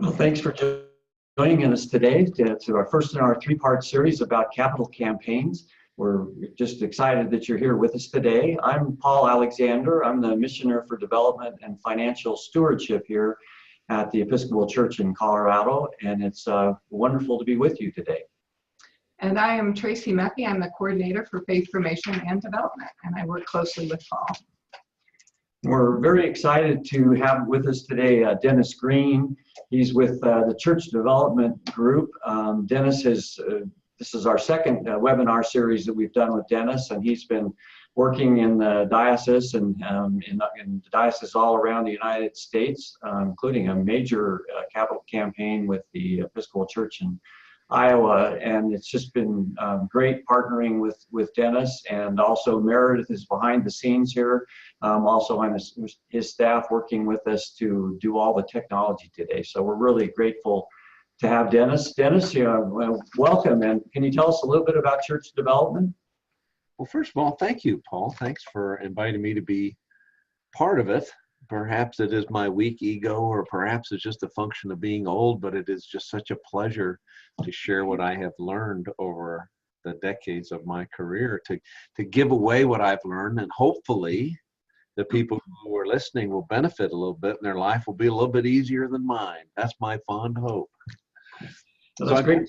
Well, thanks for joining us today to our first in our three-part series about capital campaigns. We're just excited that you're here with us today. I'm Paul Alexander. I'm the Missioner for Development and Financial Stewardship here at the Episcopal Church in Colorado, and it's wonderful to be with you today. And I am Tracy Meppy. I'm the Coordinator for Faith Formation and Development, and I work closely with Paul. We're very excited to have with us today Dennis Green. He's with the Church Development Group. Dennis this is our second webinar series that we've done with Dennis, and he's been working in the diocese and in the diocese all around the United States, including a major capital campaign with the Episcopal Church in Iowa, and it's just been great partnering with Dennis, and also Meredith is behind the scenes here, also on his staff working with us to do all the technology today. So we're really grateful to have Dennis. Dennis, welcome, and can you tell us a little bit about church development? Well, first of all, thank you, Paul. Thanks for inviting me to be part of it. Perhaps it is my weak ego, or perhaps it's just a function of being old, but it is just such a pleasure to share what I have learned over the decades of my career, to give away what I've learned, and hopefully the people who are listening will benefit a little bit and their life will be a little bit easier than mine. That's my fond hope. Well, that's great.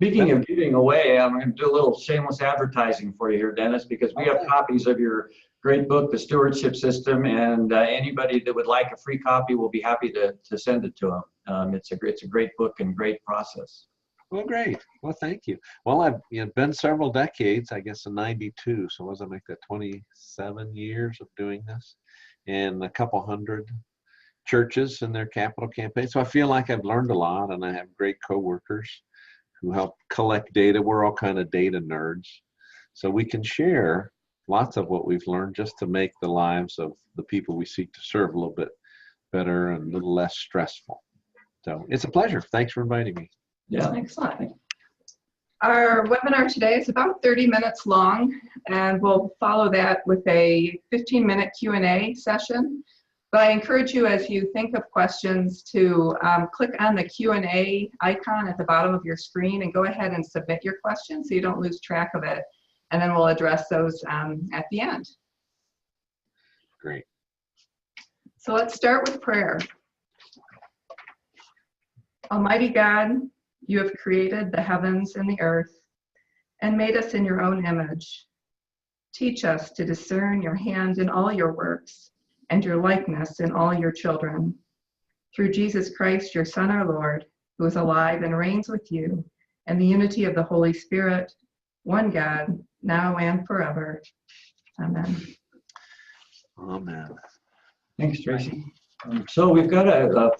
Speaking of giving away, I'm going to do a little shameless advertising for you here, Dennis, because we have copies of your great book, The Stewardship System, and anybody that would like a free copy will be happy to send it to them. It's a great book and great process. Well, great. Well, thank you. Well, I've been several decades, I guess in 92, so what does that make that 27 years of doing this, and a couple hundred churches in their capital campaign. So I feel like I've learned a lot, and I have great coworkers who help collect data. We're all kind of data nerds, so we can share lots of what we've learned just to make the lives of the people we seek to serve a little bit better and a little less stressful. So it's a pleasure. Thanks for inviting me. Yeah. Excellent. Our webinar today is about 30 minutes long, and we'll follow that with a 15-minute Q&A session. But I encourage you, as you think of questions, to click on the Q&A icon at the bottom of your screen and go ahead and submit your question so you don't lose track of it. And then we'll address those at the end. Great. So let's start with prayer. Almighty God, you have created the heavens and the earth and made us in your own image. Teach us to discern your hand in all your works and your likeness in all your children. Through Jesus Christ, your Son, our Lord, who is alive and reigns with you, and the unity of the Holy Spirit, one God, now and forever. Amen. Amen. Thanks, Tracy. So we've got a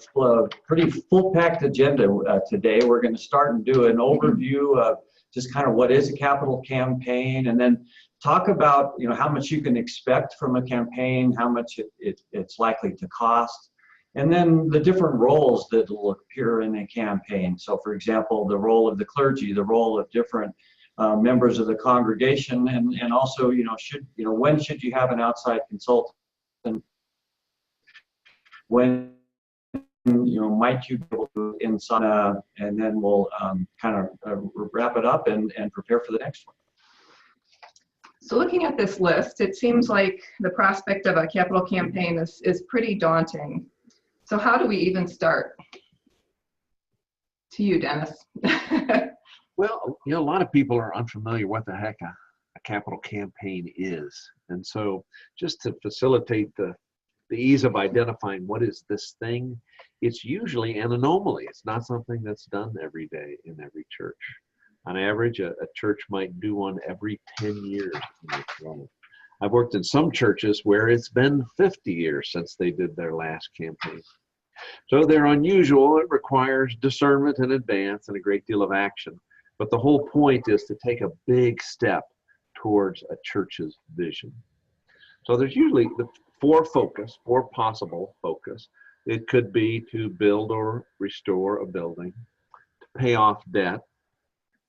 pretty full-packed agenda today. We're going to start and do an overview of just kind of what is a capital campaign, and then talk about how much you can expect from a campaign, how much it's likely to cost, and then the different roles that will appear in a campaign. So, for example, the role of the clergy, the role of different members of the congregation, and also when should you have an outside consultant? When might you be able to inside, and then we'll kind of wrap it up and prepare for the next one. So looking at this list, it seems like the prospect of a capital campaign is pretty daunting. So how do we even start? To you, Dennis. Well, a lot of people are unfamiliar what the heck a capital campaign is. And so just to facilitate the ease of identifying what is this thing, it's usually an anomaly. It's not something that's done every day in every church. On average, a church might do one every 10 years. I've worked in some churches where it's been 50 years since they did their last campaign. So they're unusual. It requires discernment in advance and a great deal of action. But the whole point is to take a big step towards a church's vision. So there's usually the four possible focus. It could be to build or restore a building, to pay off debt,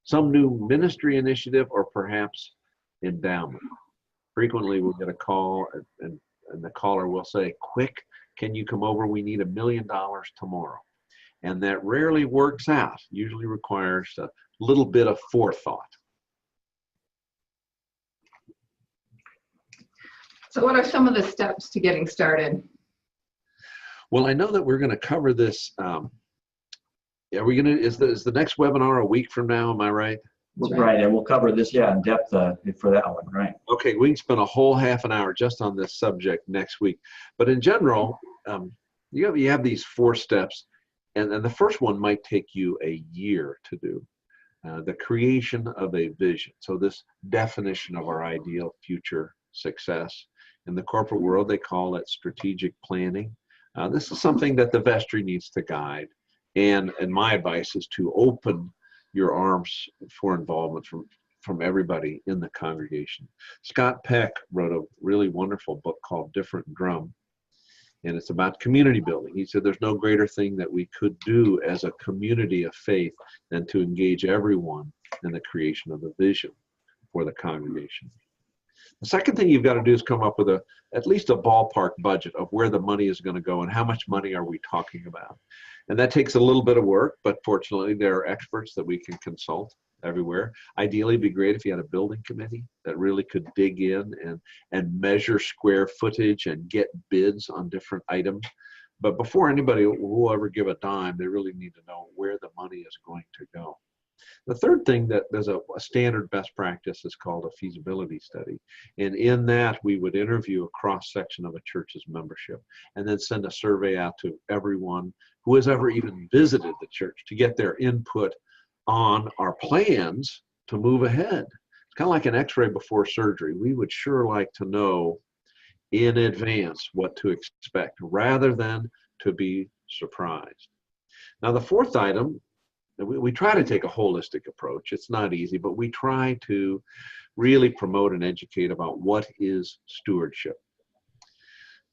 some new ministry initiative, or perhaps endowment. Frequently we'll get a call and the caller will say, quick, can you come over? We need $1 million tomorrow. And that rarely works out, usually requires a little bit of forethought. So what are some of the steps to getting started? Well, I know that we're going to cover this. Are we going to, is the next webinar a week from now? Am I right? Right, and we'll cover this, in depth for that one, right? Okay, we can spend a whole half an hour just on this subject next week. But in general, you have these 4 steps, and the first one might take you a year to do. The creation of a vision. So this definition of our ideal future success. In the corporate world, they call it strategic planning. This is something that the vestry needs to guide. And my advice is to open your arms for involvement from everybody in the congregation. Scott Peck wrote a really wonderful book called Different Drum, and it's about community building. He said there's no greater thing that we could do as a community of faith than to engage everyone in the creation of the vision for the congregation. The second thing you've got to do is come up with at least a ballpark budget of where the money is going to go and how much money are we talking about. And that takes a little bit of work, but fortunately there are experts that we can consult everywhere. Ideally, it'd be great if you had a building committee that really could dig in and measure square footage and get bids on different items. But before anybody will ever give a dime, they really need to know where the money is going to go. The third thing that there's a standard best practice is called a feasibility study. And in that, we would interview a cross-section of a church's membership and then send a survey out to everyone who has ever even visited the church to get their input on our plans to move ahead. It's kind of like an x-ray before surgery. We would sure like to know in advance what to expect rather than to be surprised. Now, the fourth item, we try to take a holistic approach. It's not easy, but we try to really promote and educate about what is stewardship.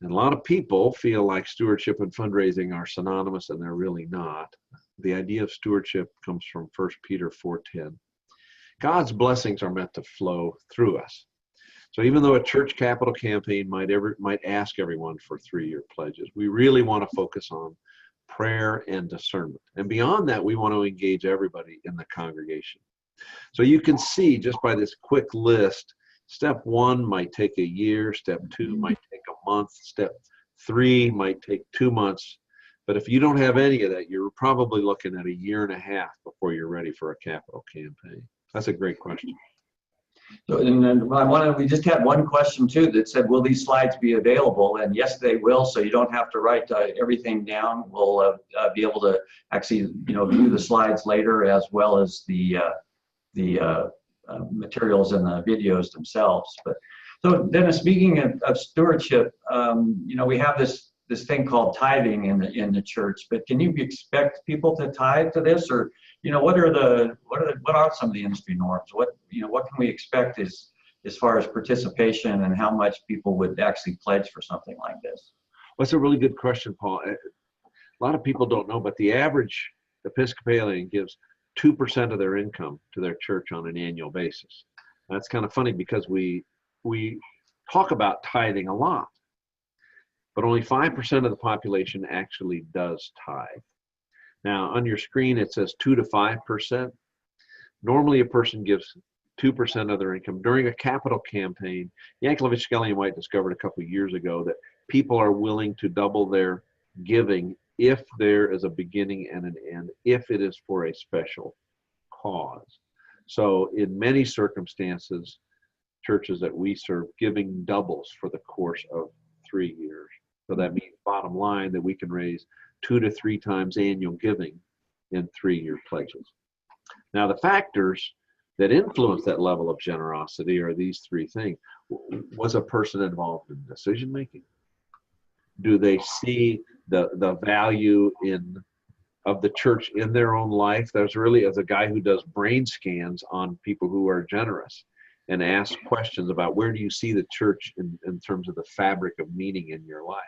And a lot of people feel like stewardship and fundraising are synonymous, and they're really not. The idea of stewardship comes from 1 Peter 4:10. God's blessings are meant to flow through us. So even though a church capital campaign might ask everyone for 3-year pledges, we really want to focus on prayer and discernment. And beyond that, we want to engage everybody in the congregation. So you can see just by this quick list, step 1 might take a year, step 2 might take a month, step 3 might take 2 months. But if you don't have any of that, you're probably looking at a year and a half before you're ready for a capital campaign. That's a great question. So, and then we just had one question too that said, will these slides be available? And yes, they will. So you don't have to write everything down. We'll be able to actually, view the slides later, as well as the materials and the videos themselves. But so Dennis, speaking of stewardship, we have this thing called tithing in the church. But can you expect people to tithe to this, or what are some of the industry norms? What can we expect as far as participation and how much people would actually pledge for something like this? Well, that's a really good question, Paul. A lot of people don't know, but the average Episcopalian gives 2% of their income to their church on an annual basis. That's kind of funny because we talk about tithing a lot, but only 5% of the population actually does tithe. Now, on your screen, it says 2 to 5%. Normally, a person gives 2% of their income. During a capital campaign, Yankelovich, Skelly and White discovered a couple of years ago that people are willing to double their giving if there is a beginning and an end, if it is for a special cause. So in many circumstances, churches that we serve, giving doubles for the course of 3 years. So that means, bottom line, that we can raise 2 to 3 times annual giving in 3-year pledges. Now, the factors that influence that level of generosity are these 3 things. Was a person involved in decision making? Do they see the value of the church in their own life? There's really, as a guy who does brain scans on people who are generous and ask questions about where do you see the church in terms of the fabric of meaning in your life.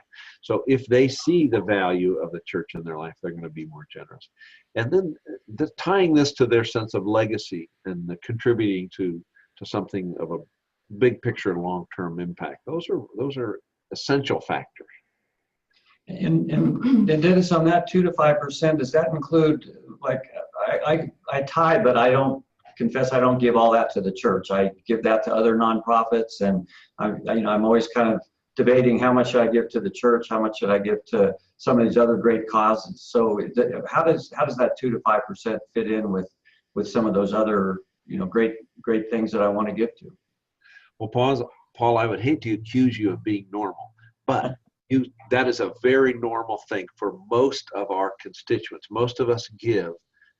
So if they see the value of the church in their life, they're going to be more generous. And then tying this to their sense of legacy and contributing to something of a big picture long-term impact. Those are essential factors. And Dennis, on that 2 to 5%, does that include, like, I tithe, but I don't confess I don't give all that to the church. I give that to other nonprofits, and I'm always kind of debating how much should I give to the church, how much should I give to some of these other great causes. So how does that 2 to 5% fit in with some of those other great things that I want to give to? Well, Paul, I would hate to accuse you of being normal, but that is a very normal thing for most of our constituents. Most of us give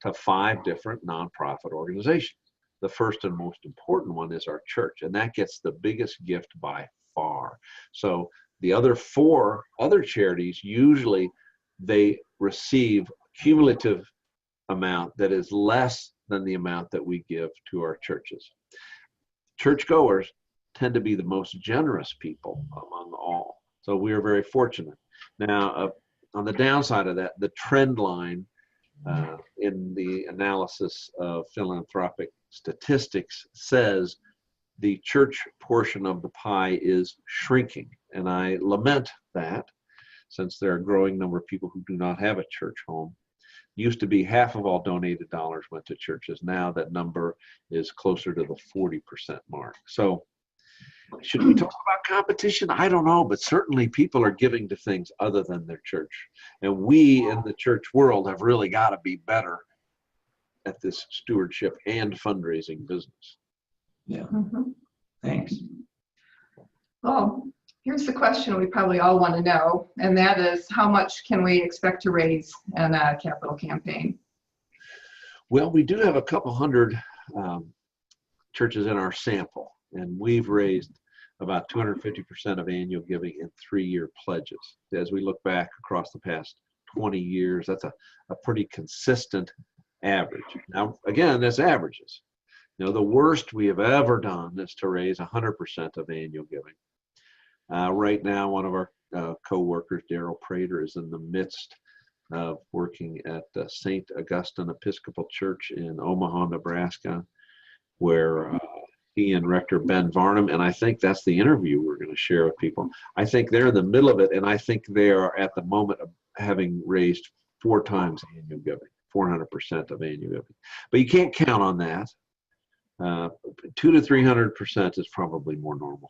to 5 different nonprofit organizations. The first and most important one is our church, and that gets the biggest gift by far. So the other 4 other charities, usually they receive cumulative amount that is less than the amount that we give to our churches. Churchgoers tend to be the most generous people among all. So we are very fortunate. Now, on the downside of that, the trend line in the analysis of philanthropic statistics says the church portion of the pie is shrinking. And I lament that, since there are a growing number of people who do not have a church home. Used to be half of all donated dollars went to churches. Now that number is closer to the 40% mark. So should we talk about competition? I don't know, but certainly people are giving to things other than their church. And we in the church world have really got to be better at this stewardship and fundraising business. Yeah. Thanks. Well, here's the question we probably all want to know, and that is, how much can we expect to raise in a capital campaign? Well, we do have a couple hundred churches in our sample, and we've raised about 250% of annual giving in 3-year pledges. As we look back across the past 20 years, that's a pretty consistent average. Now, again, that's averages. The worst we have ever done is to raise 100% of annual giving. Right now, one of our co-workers, Daryl Prater, is in the midst of working at St. Augustine Episcopal Church in Omaha, Nebraska, where he and Rector Ben Varnum, and I think that's the interview we're going to share with people. I think they're in the middle of it, and I think they are at the moment of having raised 4 times annual giving, 400% of annual giving. But you can't count on that. 200 to 300% is probably more normal.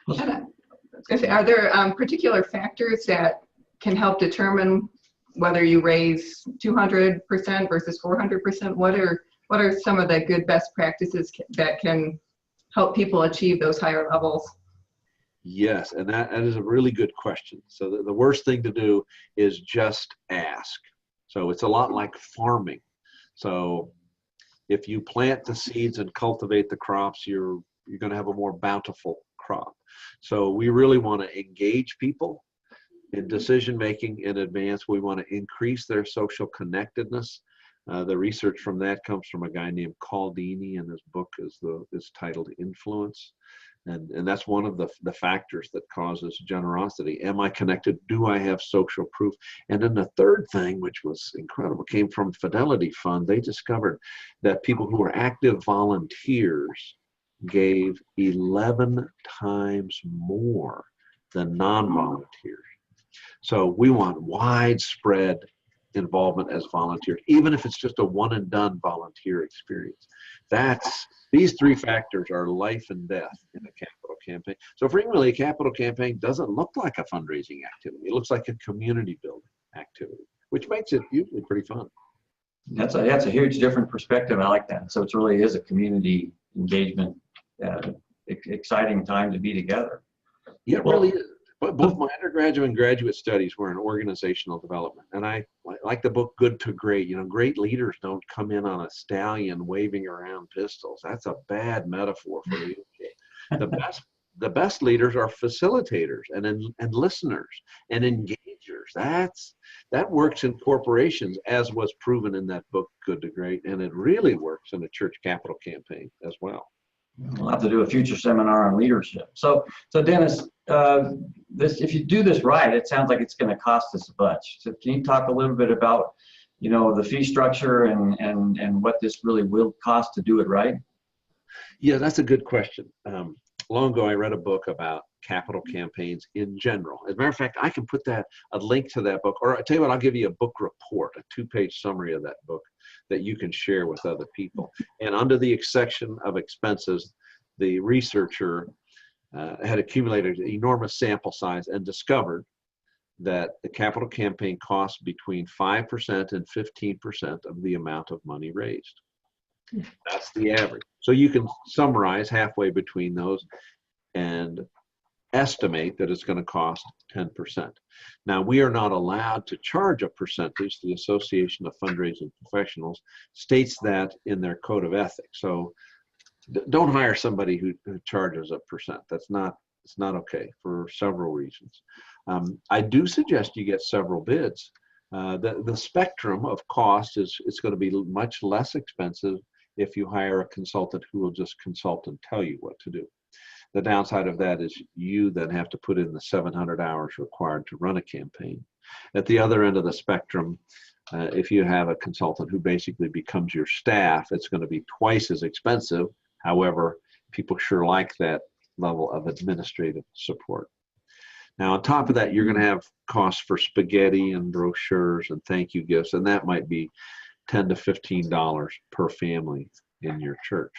Are there particular factors that can help determine whether you raise 200% versus 400%? What are some of the good best practices that can help people achieve those higher levels? Yes, and that is a really good question. So the worst thing to do is just ask. So it's a lot like farming. So if you plant the seeds and cultivate the crops, you're going to have a more bountiful crop. So we really want to engage people in decision making in advance. We want to increase their social connectedness. The research from that comes from a guy named Caldini, and his book is titled Influence. And that's one of the factors that causes generosity. Am I connected? Do I have social proof? And then the third thing, which was incredible, came from Fidelity Fund. They discovered that people who were active volunteers gave 11 times more than non-volunteers. So we want widespread involvement as volunteers, even if it's just a one and done volunteer experience. These 3 factors are life and death in a capital campaign. So frequently a capital campaign doesn't look like a fundraising activity. It looks like a community building activity, which makes it usually pretty fun. That's a huge different perspective. I like that. So it really is a community engagement, exciting time to be together. Yeah, it really is. But both my undergraduate and graduate studies were in organizational development. And I like the book Good to Great. Great leaders don't come in on a stallion waving around pistols. That's a bad metaphor for leadership. The best leaders are facilitators and listeners and engagers. That works in corporations, as was proven in that book Good to Great, and it really works in a church capital campaign as well. We'll have to do a future seminar on leadership. So Dennis, if you do this right, it sounds like it's going to cost us a bunch. So can you talk a little bit about, the fee structure and what this really will cost to do it right? Yeah, that's a good question. long ago, I read a book about capital campaigns in general. As a matter of fact, I can put a link to that book, or I'll tell you what, I'll give you a book report, a 2-page summary of that book that you can share with other people. And under the section of expenses, the researcher had accumulated an enormous sample size and discovered that the capital campaign costs between 5% and 15% of the amount of money raised. That's the average. So you can summarize halfway between those and estimate that it's going to cost 10%. Now, we are not allowed to charge a percentage. The Association of Fundraising Professionals states that in their code of ethics. So don't hire somebody who charges a percent. It's not okay for several reasons. I do suggest you get several bids. The spectrum of cost is going to be much less expensive if you hire a consultant who will just consult and tell you what to do. The downside of that is you then have to put in the 700 hours required to run a campaign. At the other end of the spectrum, if you have a consultant who basically becomes your staff, it's going to be twice as expensive. However, people sure like that level of administrative support. Now, on top of that, you're going to have costs for spaghetti and brochures and thank you gifts, and that might be $10 to $15 per family in your church.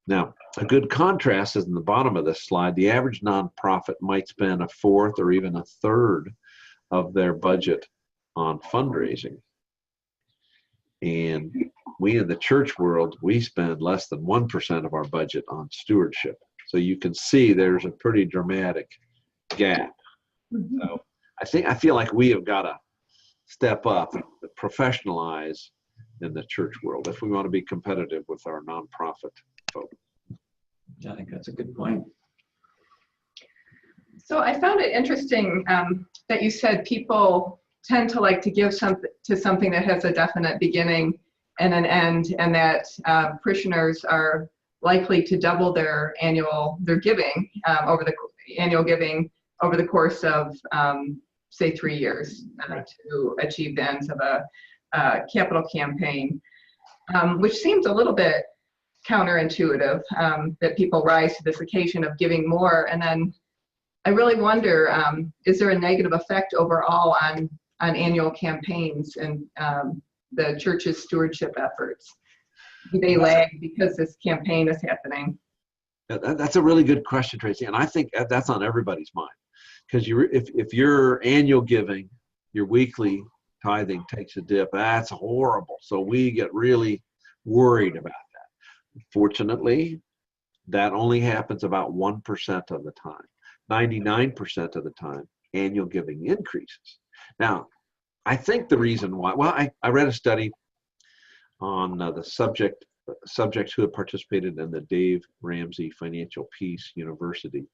Now, a good contrast is in the bottom of this slide. The average nonprofit might spend a fourth or even a third of their budget on fundraising. And we in the church world, we spend less than 1% of our budget on stewardship. So you can see there's a pretty dramatic gap. So I feel like we have got to step up and professionalize in the church world if we want to be competitive with our nonprofit folk. Yeah, I think that's a good point. So I found it interesting that you said people tend to like to give something that has a definite beginning and an end, and that parishioners are likely to double their giving over the course of say 3 years to achieve the ends of a capital campaign, which seems a little bit counterintuitive, that people rise to this occasion of giving more, and then I really wonder, is there a negative effect overall on annual campaigns and the church's stewardship efforts? Do they lag because this campaign is happening? That's a really good question, Tracy, and I think that's on everybody's mind. Because if your annual giving, your weekly tithing takes a dip, that's horrible. So we get really worried about that. Fortunately, that only happens about 1% of the time. 99% of the time, annual giving increases. Now, I think the reason why, well, I read a study on the subjects who have participated in the Dave Ramsey Financial Peace University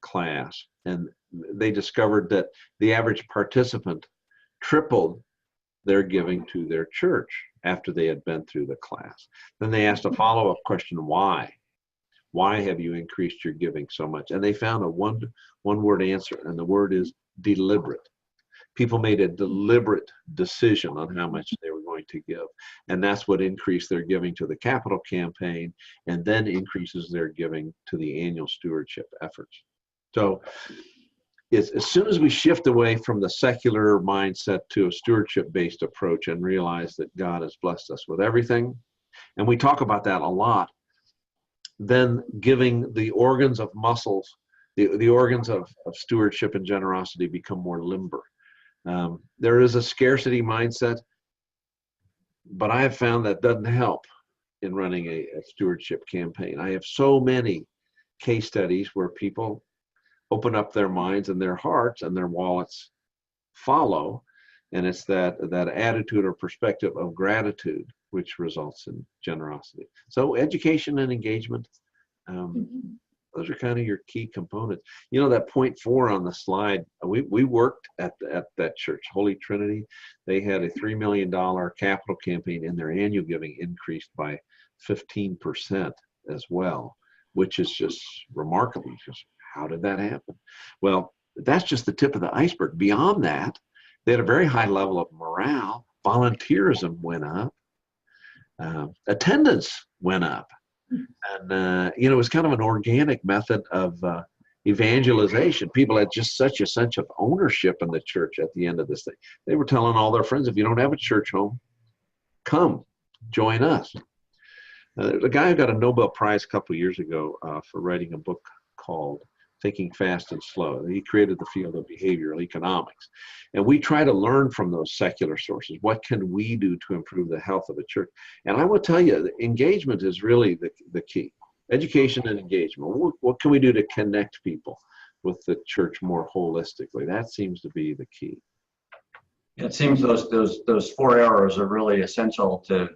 class, and they discovered that the average participant tripled their giving to their church after they had been through the class. Then they asked a follow-up question, why? Why have you increased your giving so much? And they found a one-word answer, and the word is deliberate. People made a deliberate decision on how much they were going to give. And that's what increased their giving to the capital campaign, and then increases their giving to the annual stewardship efforts. So as soon as we shift away from the secular mindset to a stewardship-based approach and realize that God has blessed us with everything, and we talk about that a lot, then giving the organs of muscles, the organs of stewardship and generosity become more limber. There is a scarcity mindset, but I have found that doesn't help in running a stewardship campaign. I have so many case studies where people open up their minds and their hearts, and their wallets follow, and it's that attitude or perspective of gratitude which results in generosity. So education and engagement, those are kind of your key components. You know, that point 4 on the slide, we worked at that church, Holy Trinity. They had a $3 million capital campaign, and their annual giving increased by 15% as well, which is just remarkable. Just how did that happen? Well, that's just the tip of the iceberg. Beyond that, they had a very high level of morale. Volunteerism went up. Attendance went up. And, it was kind of an organic method of evangelization. People had just such a sense of ownership in the church at the end of this thing. They were telling all their friends, if you don't have a church home, come join us. There's a guy who got a Nobel Prize a couple of years ago for writing a book called Thinking Fast and Slow. He created the field of behavioral economics. And we try to learn from those secular sources. What can we do to improve the health of a church? And I will tell you, engagement is really the key. Education and engagement. What can we do to connect people with the church more holistically? That seems to be the key. It seems those 4 hours are really essential to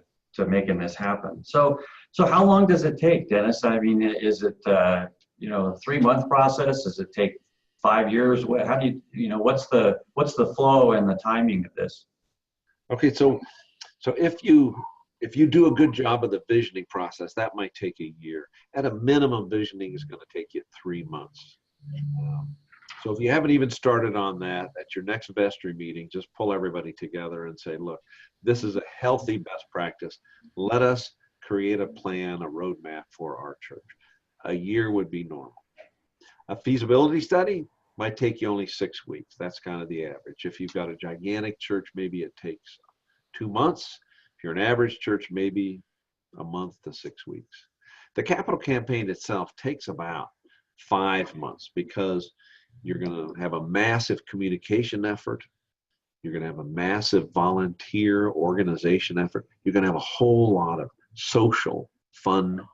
making this happen. So how long does it take, Dennis? I mean, is it a 3-month process? Does it take 5 years? How do what's the flow and the timing of this? Okay, so if you do a good job of the visioning process, that might take a year. At a minimum, visioning is going to take you 3 months. So if you haven't even started on that, at your next vestry meeting, just pull everybody together and say, look, this is a healthy best practice. Let us create a plan, a roadmap for our church. A year would be normal. A feasibility study might take you only 6 weeks. That's kind of the average. If you've got a gigantic church, maybe it takes 2 months. If you're an average church, maybe a month to 6 weeks. The capital campaign itself takes about 5 months because you're going to have a massive communication effort. You're going to have a massive volunteer organization effort. You're going to have a whole lot of social, fun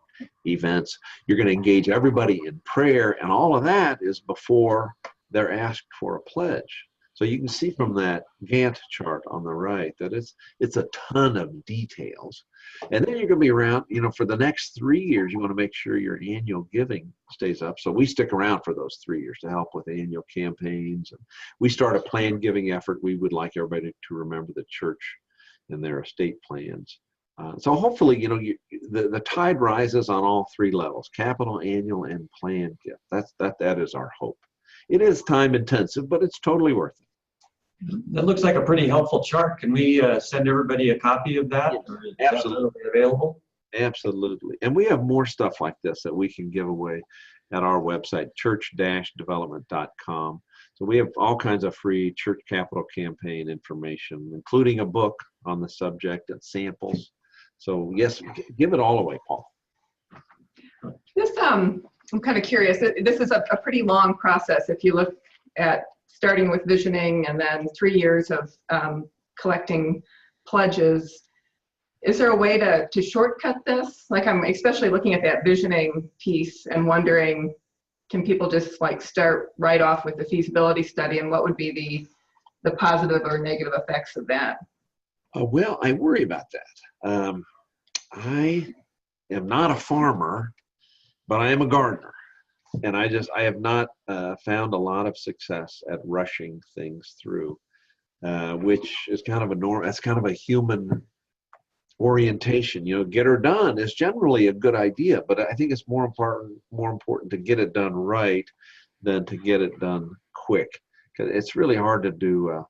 events. You're going to engage everybody in prayer, and all of that is before they're asked for a pledge. So you can see from that Gantt chart on the right that it's a ton of details. And then you're going to be around, for the next 3 years, you want to make sure your annual giving stays up. So we stick around for those 3 years to help with annual campaigns. And we start a planned giving effort. We would like everybody to remember the church and their estate plans. So hopefully, the tide rises on all 3 levels: capital, annual, and planned gift. That is our hope. It is time intensive, but it's totally worth it. That looks like a pretty helpful chart. Can we send everybody a copy of that? Yes, or is absolutely. that available? Absolutely. And we have more stuff like this that we can give away at our website, church-development.com. So we have all kinds of free church capital campaign information, including a book on the subject and samples. So yes, give it all away, Paul. This, I'm kind of curious. This is a pretty long process. If you look at starting with visioning and then 3 years of collecting pledges, is there a way to shortcut this? Like, I'm especially looking at that visioning piece and wondering, can people just start right off with the feasibility study, and what would be the positive or negative effects of that? Well, I worry about that. I am not a farmer, but I am a gardener. And I have not found a lot of success at rushing things through, which is kind of that's kind of a human orientation. Get her done is generally a good idea, but I think it's more important to get it done right than to get it done quick. Because it's really hard to do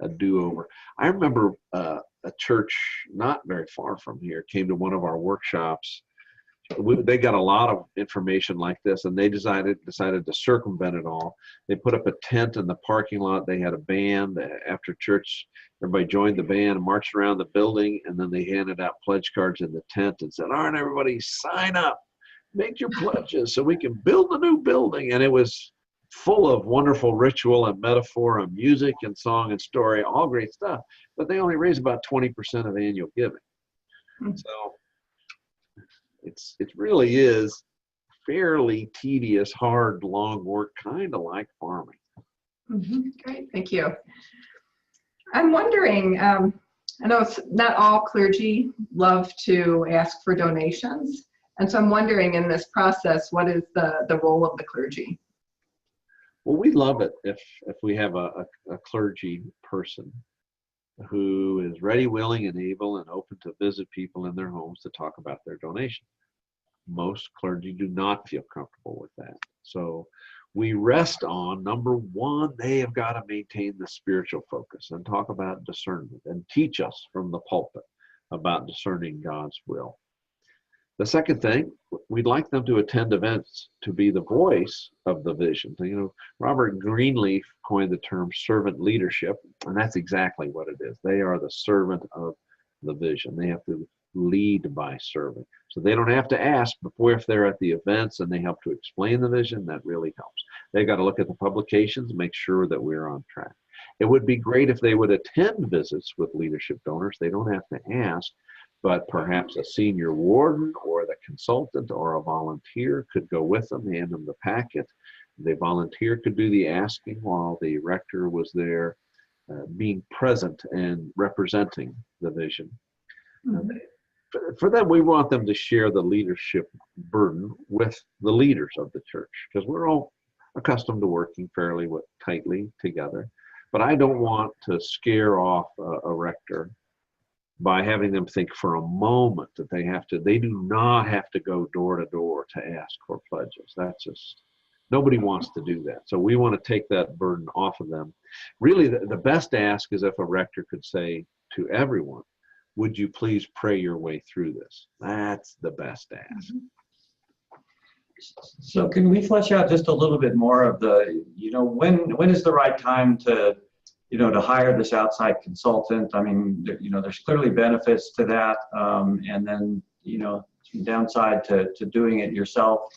a do-over. I remember a church not very far from here came to one of our workshops. They got a lot of information like this, and they decided to circumvent it all. They put up a tent in the parking lot. They had a band. After church, everybody joined the band and marched around the building, and then they handed out pledge cards in the tent and said, all right, everybody, sign up, make your pledges so we can build a new building. And it was full of wonderful ritual and metaphor and music and song and story, all great stuff, but they only raised about 20% of annual giving. So it really is fairly tedious, hard, long work, kind of like farming. Great, thank you. I'm wondering, I know it's not all clergy love to ask for donations, and so I'm wondering, in this process, what is the role of the clergy? Well, we love it if we have a clergy person who is ready, willing, and able and open to visit people in their homes to talk about their donation. Most clergy do not feel comfortable with that. So we rest on, number one, they have got to maintain the spiritual focus and talk about discernment and teach us from the pulpit about discerning God's will. The second thing, we'd like them to attend events to be the voice of the vision. You know, Robert Greenleaf coined the term servant leadership, and that's exactly what it is. They are the servant of the vision. They have to lead by serving. So they don't have to ask, but boy, if they're at the events and they help to explain the vision, that really helps. They got to look at the publications, make sure that we're on track. It would be great if they would attend visits with leadership donors. They don't have to ask, but perhaps a senior warden or the consultant or a volunteer could go with them, hand them the packet. The volunteer could do the asking while the rector was there, being present and representing the vision. For them, we want them to share the leadership burden with the leaders of the church, because we're all accustomed to working fairly tightly together. But I don't want to scare off a rector by having them think for a moment that they do not have to go door to door to ask for pledges. That's just, nobody wants to do that. So we want to take that burden off of them. Really, the best ask is if a rector could say to everyone, would you please pray your way through this? That's the best ask. So can we flesh out just a little bit more of the, when is the right time to, to hire this outside consultant? I mean, there's clearly benefits to that. And then, some downside to doing it yourself.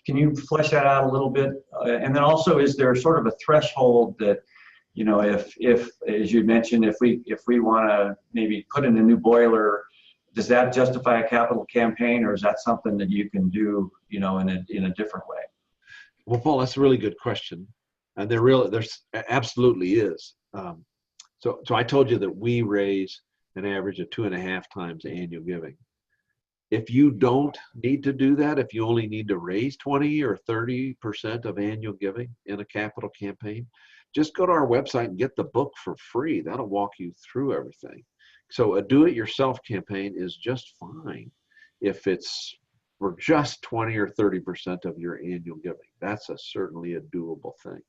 Can you flesh that out a little bit? And then also, is there sort of a threshold that, if as you mentioned, if we want to maybe put in a new boiler, does that justify a capital campaign, or is that something that you can do, in a different way? Well, Paul, that's a really good question, and there's absolutely is. So I told you that we raise an average of 2.5 times annual giving. If you don't need to do that, if you only need to raise 20 or 30% of annual giving in a capital campaign, just go to our website and get the book for free. That'll walk you through everything. So a do-it-yourself campaign is just fine if it's for just 20 or 30% of your annual giving. That's certainly a doable thing.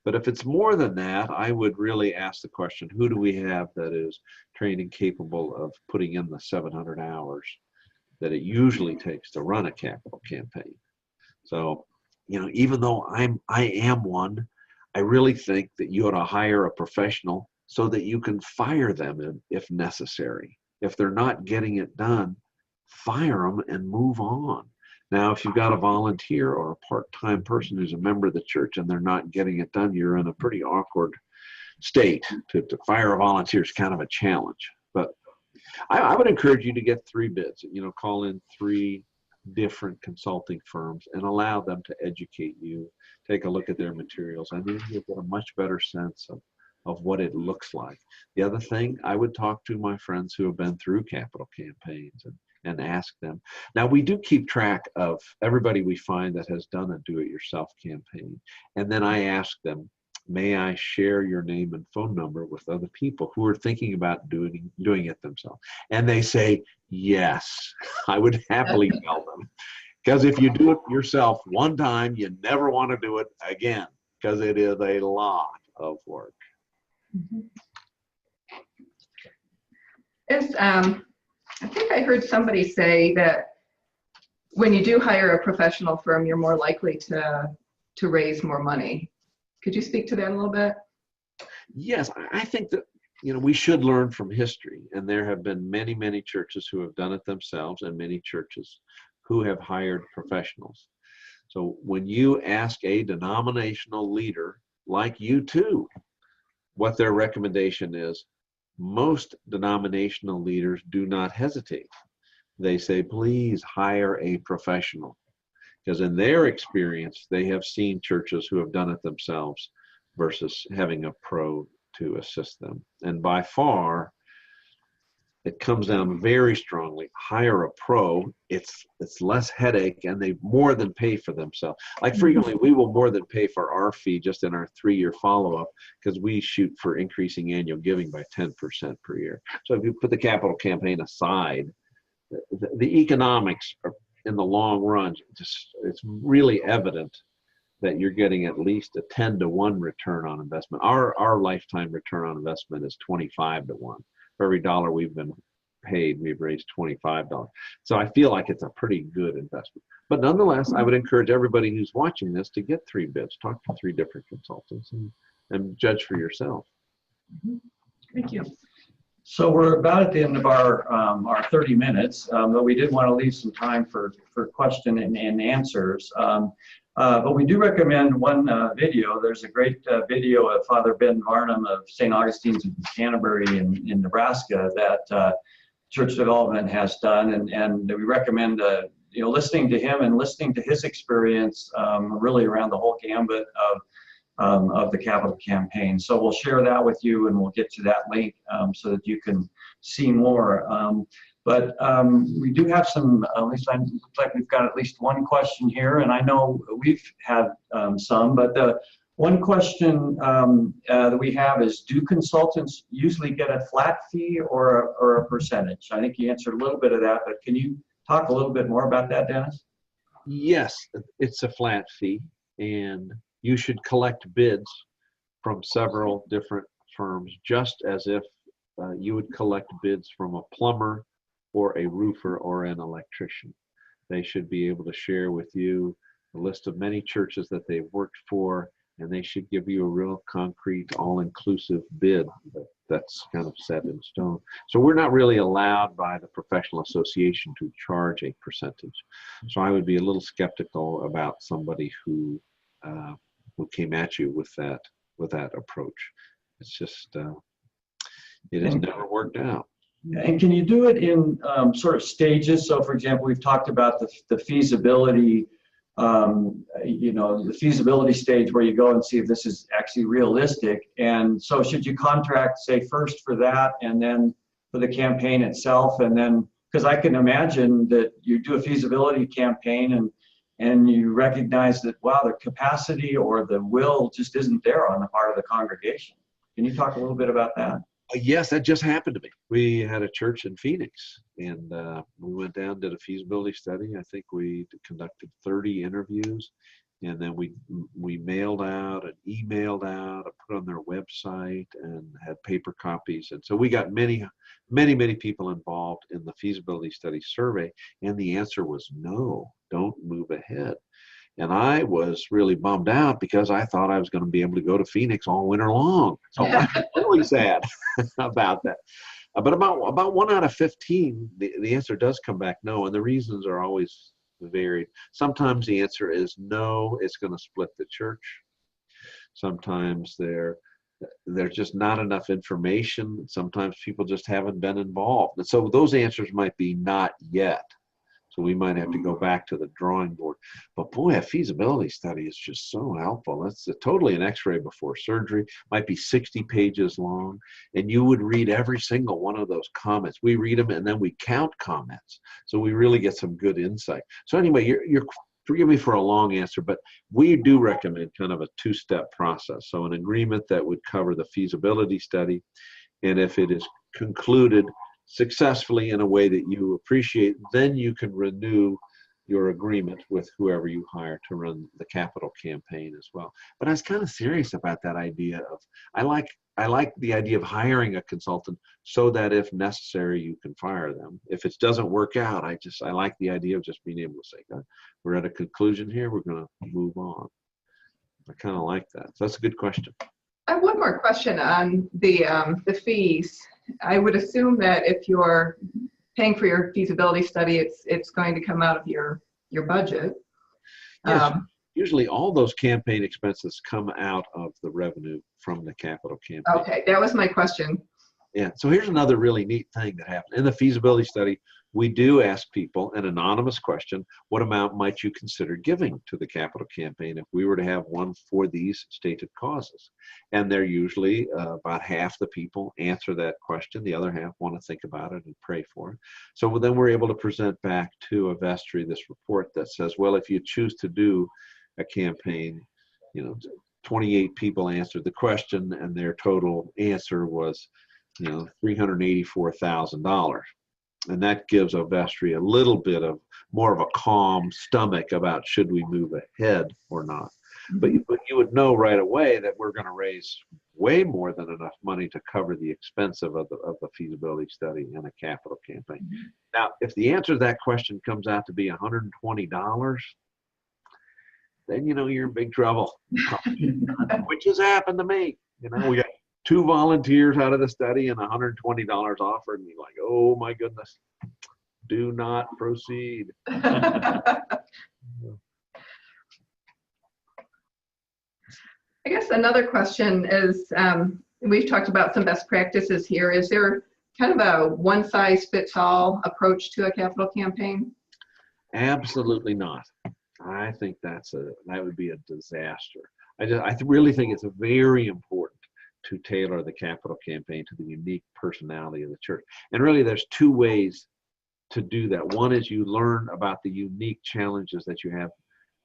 But if it's more than that, I would really ask the question, who do we have that is trained and capable of putting in the 700 hours that it usually takes to run a capital campaign? So, even though I am one, I really think that you ought to hire a professional so that you can fire them if necessary. If they're not getting it done, fire them and move on. Now, if you've got a volunteer or a part-time person who's a member of the church and they're not getting it done, you're in a pretty awkward state. To fire a volunteer is kind of a challenge. But I would encourage you to get 3 bids, call in 3 different consulting firms and allow them to educate you, take a look at their materials, and then you'll get a much better sense of what it looks like. The other thing, I would talk to my friends who have been through capital campaigns and ask them. Now, we do keep track of everybody we find that has done a do-it-yourself campaign. And then I ask them, may I share your name and phone number with other people who are thinking about doing it themselves? And they say, yes, I would happily tell them. Because if you do it yourself one time, you never want to do it again, because it is a lot of work. I think I heard somebody say that when you do hire a professional firm, you're more likely to raise more money. Could you speak to that a little bit? Yes, I think that we should learn from history, and there have been many, many churches who have done it themselves, and many churches who have hired professionals. So when you ask a denominational leader like you too, what their recommendation is, most denominational leaders do not hesitate. They say, please hire a professional, because in their experience, they have seen churches who have done it themselves versus having a pro to assist them. And by far, it comes down very strongly, hire a pro, it's less headache, and they more than pay for themselves. Like frequently, we will more than pay for our fee just in our 3-year follow-up, because we shoot for increasing annual giving by 10% per year. So if you put the capital campaign aside, the economics are, in the long run, it's really evident that you're getting at least a 10-to-1 return on investment. Our lifetime return on investment is 25-to-1. For every dollar we've been paid. We've raised $25. So I feel like it's a pretty good investment. But nonetheless, I would encourage everybody who's watching this to get 3 bids, talk to 3 different consultants, and judge for yourself. Thank you. So we're about at the end of our 30 minutes, but we did want to leave some time for question and answers. But we do recommend one video. There's a great video of Father Ben Varnum of St. Augustine's in Canterbury in Nebraska that Church Development has done, and we recommend listening to him and listening to his experience really around the whole gambit of the capital campaign. So we'll share that with you, and we'll get to that link so that you can see more. But we do have some, at least it looks like we've got at least one question here, and I know we've had some, but the one question that we have is, do consultants usually get a flat fee or a percentage? I think you answered a little bit of that, but can you talk a little bit more about that, Dennis? Yes, it's a flat fee, and you should collect bids from several different firms, just as if you would collect bids from a plumber or a roofer or an electrician. They should be able to share with you a list of many churches that they've worked for, and they should give you a real concrete, all-inclusive bid that's kind of set in stone. So we're not really allowed by the professional association to charge a percentage. So I would be a little skeptical about somebody who came at you with that approach. It's just it has never worked out. And can you do it in sort of stages? So, for example, we've talked about the feasibility, the feasibility stage where you go and see if this is actually realistic. And so, should you contract, say, first for that, and then for the campaign itself, and then because I can imagine that you do a feasibility campaign and you recognize that, wow, the capacity or the will just isn't there on the part of the congregation. Can you talk a little bit about that? Yes, that just happened to me. We had a church in Phoenix, and we went down, did a feasibility study. I think we conducted 30 interviews, and then we mailed out and emailed out and put on their website and had paper copies. And so we got many people involved in the feasibility study survey, and the answer was no, don't move ahead. And I was really bummed out because I thought I was going to be able to go to Phoenix all winter long. So I'm really sad about that. But about 1 out of 15, the answer does come back no, and the reasons are always varied. Sometimes the answer is no, it's going to split the church. Sometimes there's just not enough information. Sometimes people just haven't been involved. And so those answers might be not yet. So we might have to go back to the drawing board. But boy, a feasibility study is just so helpful. It's totally an x-ray before surgery. Might be 60 pages long. And you would read every single one of those comments. We read them and then we count comments. So we really get some good insight. So anyway, you're forgive me for a long answer, but we do recommend kind of a 2-step process. So an agreement that would cover the feasibility study. And if it is concluded successfully in a way that you appreciate, then you can renew your agreement with whoever you hire to run the capital campaign as well. But I was kind of serious about that idea of, I like the idea of hiring a consultant so that if necessary, you can fire them. If it doesn't work out, I like the idea of just being able to say, we're at a conclusion here, we're going to move on. I kind of like that. So that's a good question. I have one more question on the fees. I would assume that if you're paying for your feasibility study, it's going to come out of your budget. Yes, usually all those campaign expenses come out of the revenue from the capital campaign. Okay, that was my question. Yeah, so here's another really neat thing that happened. In the feasibility study, we do ask people an anonymous question: what amount might you consider giving to the capital campaign if we were to have one for these stated causes? And they're usually about half the people answer that question. The other half want to think about it and pray for it. So then we're able to present back to a vestry this report that says, well, if you choose to do a campaign, 28 people answered the question and their total answer was $384,000. And that gives a vestry a little bit of more of a calm stomach about should we move ahead or not. But you would know right away that we're going to raise way more than enough money to cover the expense of the feasibility study and a capital campaign. Now, if the answer to that question comes out to be $120, then you're in big trouble, which has happened to me. We got 2 volunteers out of the study and $120 offered, and you're like, oh my goodness, do not proceed. I guess another question is, we've talked about some best practices here. Is there kind of a one-size-fits-all approach to a capital campaign? Absolutely not. I think that would be a disaster. I really think it's very important to tailor the capital campaign to the unique personality of the church. And really, there's 2 ways to do that. One is you learn about the unique challenges that you have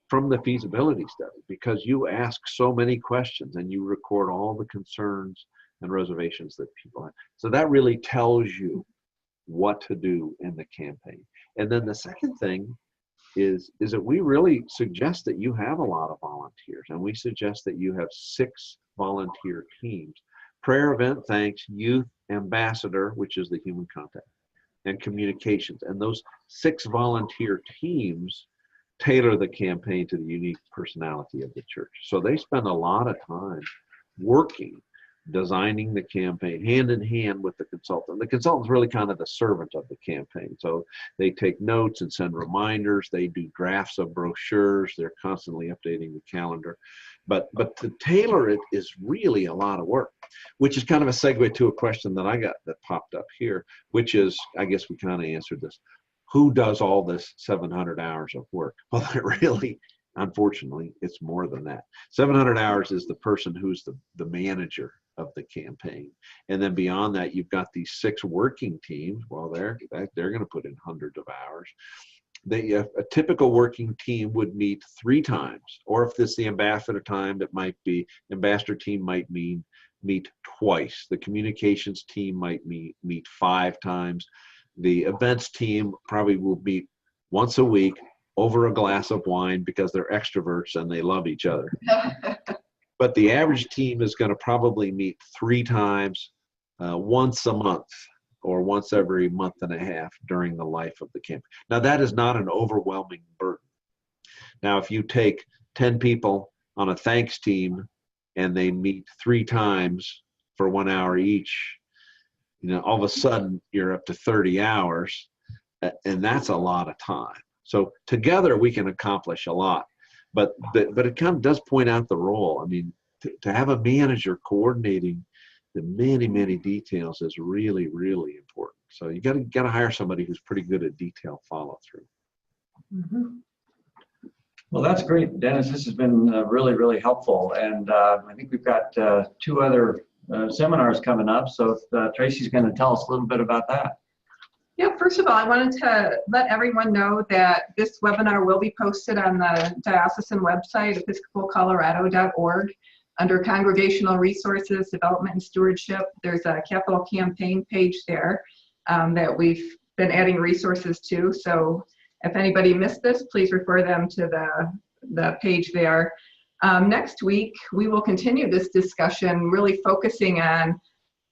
from the feasibility study, because you ask so many questions and you record all the concerns and reservations that people have. So that really tells you what to do in the campaign. And then the second thing is that we really suggest that you have a lot of volunteers, and we suggest that you have 6 volunteer teams: prayer, event, thanks, youth, ambassador, which is the human contact, and communications. And those 6 volunteer teams tailor the campaign to the unique personality of the church. So they spend a lot of time working, designing the campaign hand in hand with the consultant. The consultant's really kind of the servant of the campaign. So they take notes and send reminders. They do drafts of brochures. They're constantly updating the calendar. But to tailor it is really a lot of work, which is kind of a segue to a question that I got that popped up here, which is, I guess we kind of answered this. Who does all this 700 hours of work? Well, really, unfortunately, it's more than that. 700 hours is the person who's the manager of the campaign. And then beyond that, you've got these 6 working teams. Well, they're going to put in hundreds of hours. A typical working team would meet 3 times, or if it's the ambassador time, ambassador team might meet twice. The communications team might meet 5 times. The events team probably will meet once a week over a glass of wine because they're extroverts and they love each other. But the average team is going to probably meet 3 times, once a month or once every month and a half during the life of the campaign. Now, that is not an overwhelming burden. Now, if you take 10 people on a thanks team and they meet 3 times for 1 hour each, all of a sudden you're up to 30 hours, and that's a lot of time. So together we can accomplish a lot, but it kind of does point out the role. I mean, to have a manager coordinating the many details is really, really important. So you got to hire somebody who's pretty good at detail follow through. Mm-hmm. Well, that's great, Dennis. This has been really, really helpful. And I think we've got 2 other seminars coming up. So if Tracy's going to tell us a little bit about that. Yeah, first of all, I wanted to let everyone know that this webinar will be posted on the diocesan website, episcopalcolorado.org. Under Congregational Resources, Development and Stewardship, there's a capital campaign page there that we've been adding resources to. So if anybody missed this, please refer them to the page there. Next week, we will continue this discussion, really focusing on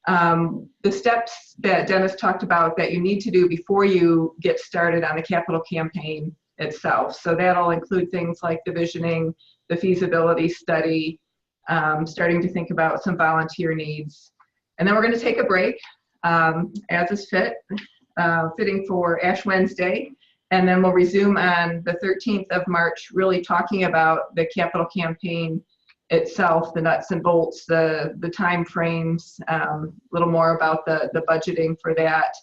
the steps that Dennis talked about that you need to do before you get started on the capital campaign itself. So that'll include things like the visioning, the feasibility study, starting to think about some volunteer needs. And then we're going to take a break, as is fitting for Ash Wednesday. And then we'll resume on the 13th of March, really talking about the capital campaign itself, the nuts and bolts, the time frames, a little more about the budgeting for that.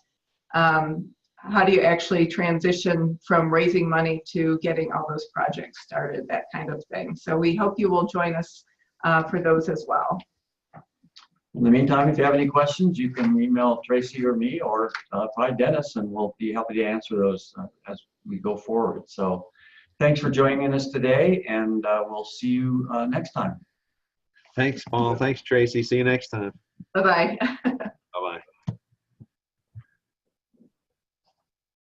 How do you actually transition from raising money to getting all those projects started, that kind of thing. So we hope you will join us for those as well. In the meantime, if you have any questions, you can email Tracy or me or probably Dennis, and we'll be happy to answer those as we go forward. So thanks for joining us today, and we'll see you next time. Thanks, Paul. Thanks, Tracy. See you next time. Bye-bye.